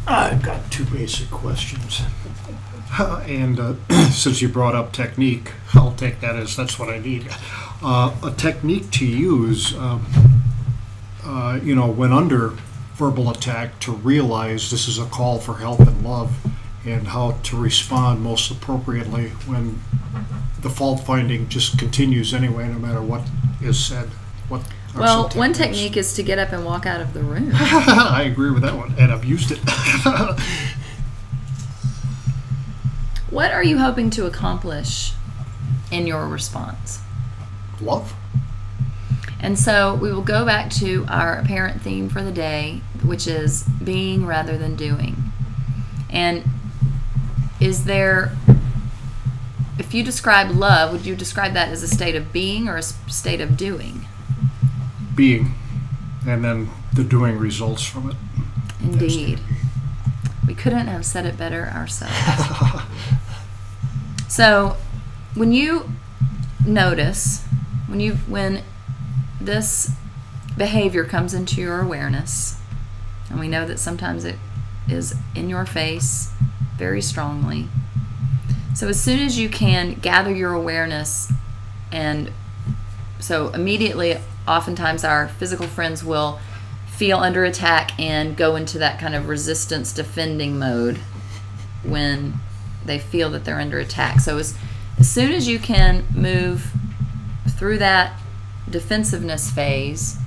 I've got two basic questions. And since you brought up technique, I'll take that as that's what I need. A technique to use, when under verbal attack, to realize this is a call for help and love, and how to respond most appropriately when the fault finding just continues anyway, no matter what is said. Well, one technique is to get up and walk out of the room. I agree with that one, and I've used it. What are you hoping to accomplish in your response? Love. And so we will go back to our apparent theme for the day, which is being rather than doing. And is there, if you describe love, would you describe that as a state of being or a state of doing? Being, and then the doing results from it. Indeed. We couldn't have said it better ourselves. So when you notice, when this behavior comes into your awareness, and we know that sometimes it is in your face very strongly. So as soon as you can gather your awareness, and so immediately, oftentimes our physical friends will feel under attack and go into that kind of resistance defending mode when they feel that they're under attack. So as soon as you can move through that defensiveness phase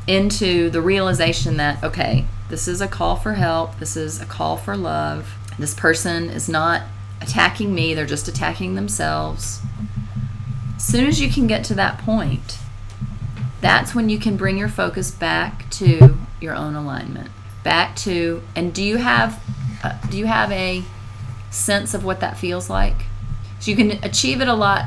into the realization that, okay, this is a call for help, this is a call for love, this person is not attacking me, they're just attacking themselves. As soon as you can get to that point, that's when you can bring your focus back to your own alignment, back to, and do you have a sense of what that feels like? So you can achieve it a lot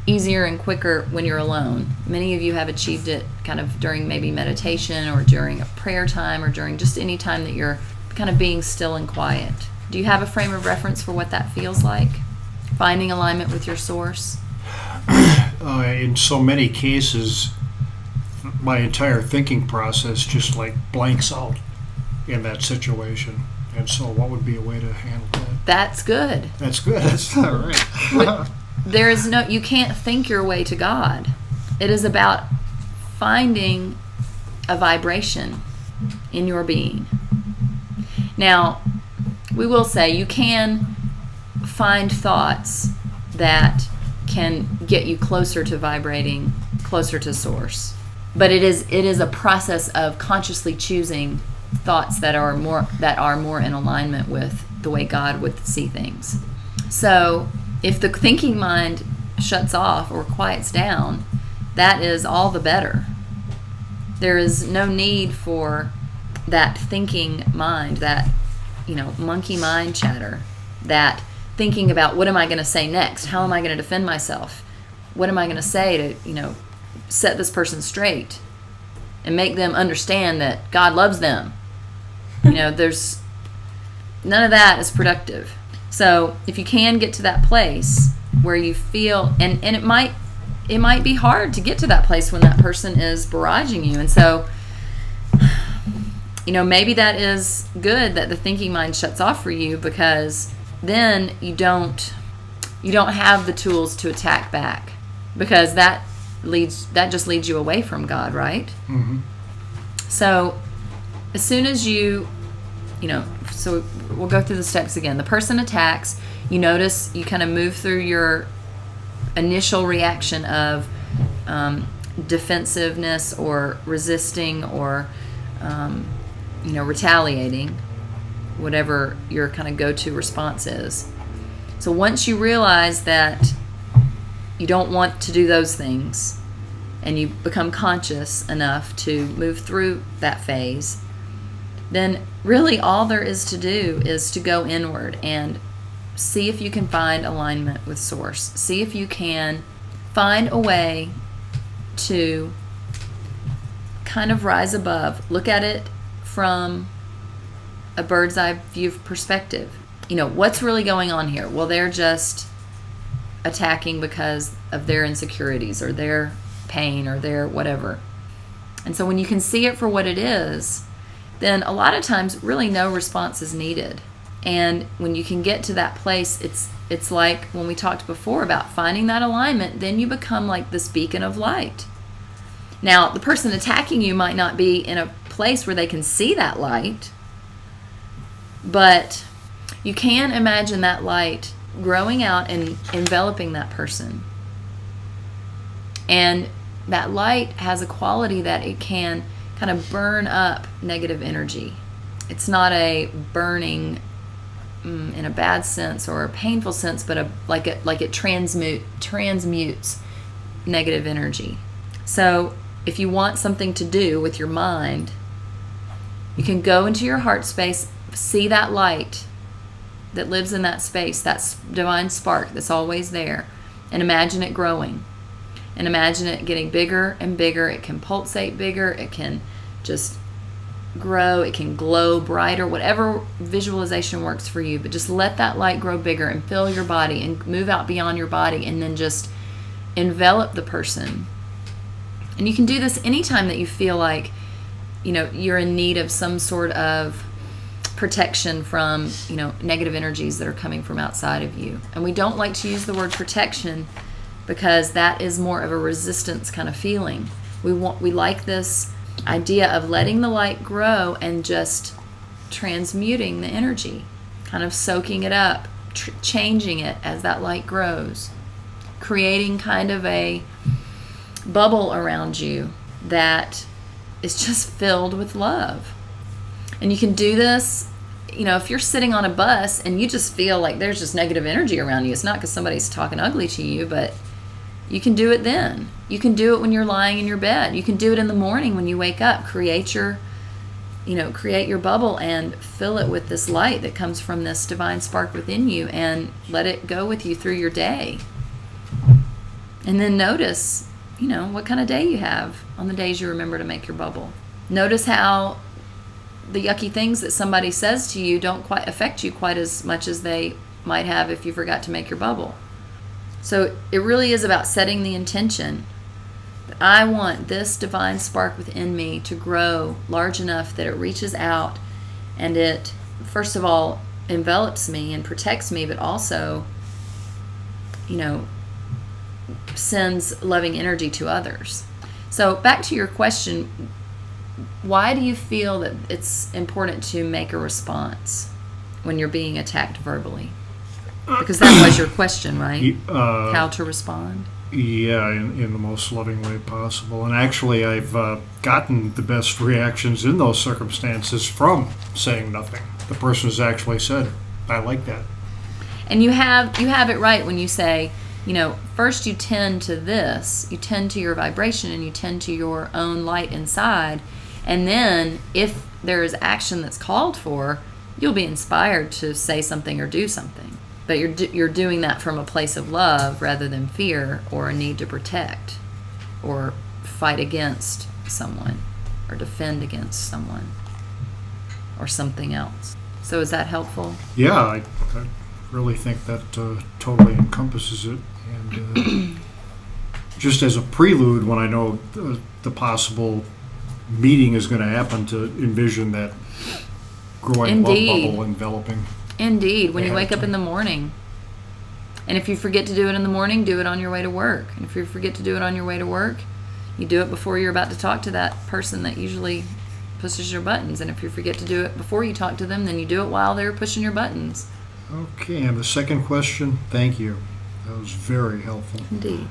easier and quicker when you're alone. Many of you have achieved it kind of during maybe meditation or during a prayer time or during just any time that you're kind of being still and quiet. Do you have a frame of reference for what that feels like? Finding alignment with your source? In so many cases, my entire thinking process just like blanks out in that situation. And so what would be a way to handle that? That's good. That's good. That's all right. There is no, you can't think your way to God. It is about finding a vibration in your being. Now, we will say you can find thoughts that can get you closer to vibrating, closer to source. But it is a process of consciously choosing thoughts that are more in alignment with the way God would see things. So if the thinking mind shuts off or quiets down, that is all the better. There is no need for that thinking mind, that monkey mind chatter, that thinking about what am I going to say next? How am I going to defend myself? What am I going to say to, set this person straight and make them understand that God loves them? There's none of that is productive. So if you can get to that place where you feel, and it might be hard to get to that place when that person is barraging you. And so, maybe that is good that the thinking mind shuts off for you, because then you don't have the tools to attack back, because that just leads you away from God, right? Mm-hmm. So as soon as you so we'll go through the steps again. The person attacks, you notice, you kind of move through your initial reaction of defensiveness or resisting or retaliating, whatever your kind of go-to response is. So once you realize that you don't want to do those things, and you become conscious enough to move through that phase, then really all there is to do is to go inward and see if you can find alignment with source. See if you can find a way to kind of rise above. Look at it from a bird's eye view perspective. What's really going on here? Well, they're just attacking because of their insecurities or their pain or their whatever. And so when you can see it for what it is, then a lot of times really no response is needed. And when you can get to that place, it's like when we talked before about finding that alignment, then you become like this beacon of light. Now, the person attacking you might not be in a place where they can see that light, but you can imagine that light growing out and enveloping that person. And that light has a quality that it can kind of burn up negative energy. It's not a burning in a bad sense or a painful sense, but like it transmutes negative energy. So if you want something to do with your mind, you can go into your heart space, see that light that lives in that space, that divine spark that's always there, and imagine it growing. And imagine it getting bigger and bigger. It can pulsate bigger. It can just grow. It can glow brighter. Whatever visualization works for you. But just let that light grow bigger and fill your body and move out beyond your body, and then just envelop the person. And you can do this anytime that you feel like, you're in need of some sort of protection from, negative energies that are coming from outside of you. And we don't like to use the word protection, because that is more of a resistance kind of feeling. We like this idea of letting the light grow and just transmuting the energy, kind of soaking it up, changing it as that light grows, creating kind of a bubble around you that is just filled with love. And you can do this, if you're sitting on a bus and you just feel like there's just negative energy around you. It's not because somebody's talking ugly to you, but you can do it then. You can do it when you're lying in your bed. You can do it in the morning when you wake up. Create your bubble and fill it with this light that comes from this divine spark within you, and let it go with you through your day. And then notice, what kind of day you have on the days you remember to make your bubble. Notice how the yucky things that somebody says to you don't quite affect you quite as much as they might have if you forgot to make your bubble. So it really is about setting the intention that I want this divine spark within me to grow large enough that it reaches out and it, first of all, envelops me and protects me, but also, sends loving energy to others. So back to your question, why do you feel that it's important to make a response when you're being attacked verbally? Because that was your question, right? How to respond? Yeah, in the most loving way possible. And actually, I've gotten the best reactions in those circumstances from saying nothing. The person has actually said, I like that. And you have it right when you say, first you tend to this, you tend to your vibration and you tend to your own light inside. And then if there is action that's called for, you'll be inspired to say something or do something. But you're doing that from a place of love rather than fear or a need to protect or fight against someone or defend against someone or something else. So is that helpful? Yeah, I really think that totally encompasses it. And just as a prelude, when I know the possible meeting is going to happen, to envision that growing love bubble enveloping. Indeed, when you wake up in the morning. And if you forget to do it in the morning, do it on your way to work. And if you forget to do it on your way to work, you do it before you're about to talk to that person that usually pushes your buttons. And if you forget to do it before you talk to them, then you do it while they're pushing your buttons. Okay, and the second question, thank you. That was very helpful. Indeed.